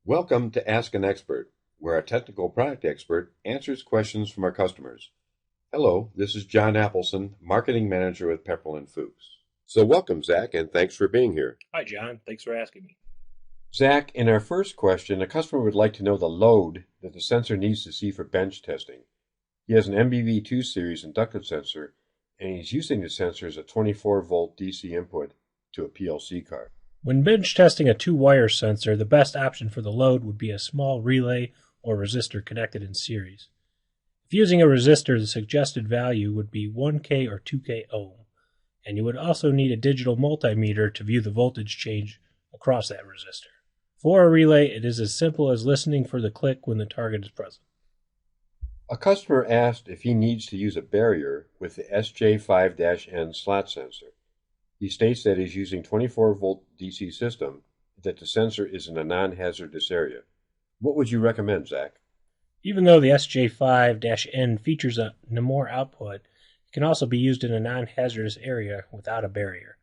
Welcome to Ask an Expert, where a technical product expert answers questions from our customers. Hello, this is John Appleson, Marketing Manager with Pepperl+Fuchs. So welcome, Zach, and thanks for being here. Hi, John. Thanks for asking me. Zach, in our first question, a customer would like to know the load that the sensor needs to see for bench testing. He has an MBV2 series inductive sensor, and he's using the sensor as a 24-volt DC input to a PLC card. When bench testing a two-wire sensor, the best option for the load would be a small relay or resistor connected in series. If using a resistor, the suggested value would be 1K or 2K ohm, and you would also need a digital multimeter to view the voltage change across that resistor. For a relay, it is as simple as listening for the click when the target is present. A customer asked if he needs to use a barrier with the SJ5-N slot sensor. He states that he's using 24-volt DC system, that the sensor is in a non-hazardous area. What would you recommend, Zach? Even though the SJ5-N features a more output, it can also be used in a non-hazardous area without a barrier.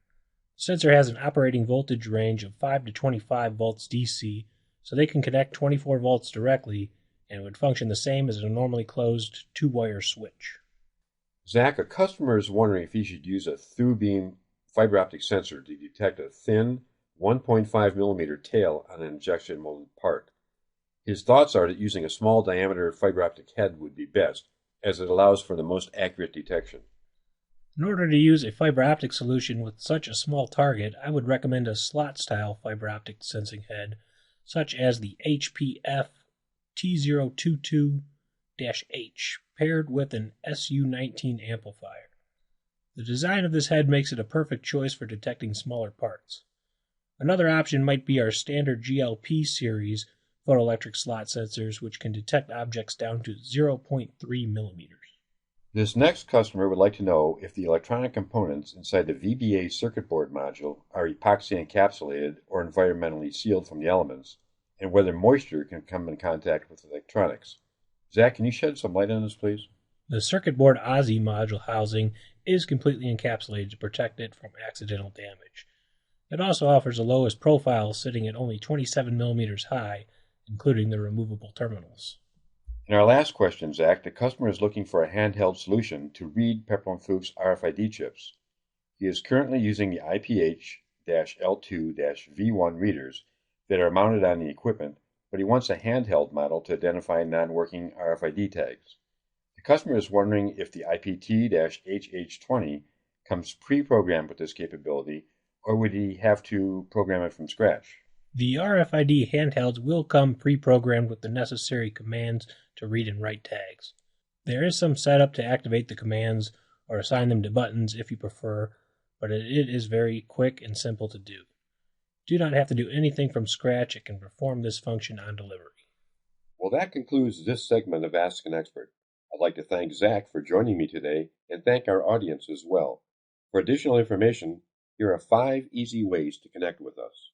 The sensor has an operating voltage range of 5 to 25 volts DC, so they can connect 24 volts directly and would function the same as a normally closed two-wire switch. Zach, a customer is wondering if he should use a through-beam fiber optic sensor to detect a thin 1.5 millimeter tail on an injection molded part. His thoughts are that using a small diameter fiber optic head would be best, as it allows for the most accurate detection. In order to use a fiber optic solution with such a small target, I would recommend a slot-style fiber optic sensing head, such as the HPF T022-H, paired with an SU19 amplifier. The design of this head makes it a perfect choice for detecting smaller parts. Another option might be our standard GLP series photoelectric slot sensors, which can detect objects down to 0.3 millimeters. This next customer would like to know if the electronic components inside the VBA circuit board module are epoxy encapsulated or environmentally sealed from the elements, and whether moisture can come in contact with electronics. Zach, can you shed some light on this, please? The circuit board OSI module housing is completely encapsulated to protect it from accidental damage. It also offers the lowest profile, sitting at only 27 millimeters high, including the removable terminals. In our last question, Zach, the customer is looking for a handheld solution to read Pepperl+Fuchs RFID chips. He is currently using the IPH-L2-V1 readers that are mounted on the equipment, but he wants a handheld model to identify non-working RFID tags. The customer is wondering if the IPT-HH20 comes pre-programmed with this capability, or would he have to program it from scratch? The RFID handhelds will come pre-programmed with the necessary commands to read and write tags. There is some setup to activate the commands or assign them to buttons if you prefer, but it is very quick and simple to do. Do not have to do anything from scratch. It can perform this function on delivery. Well, that concludes this segment of Ask an Expert. I'd like to thank Zach for joining me today and thank our audience as well. For additional information, here are 5 easy ways to connect with us.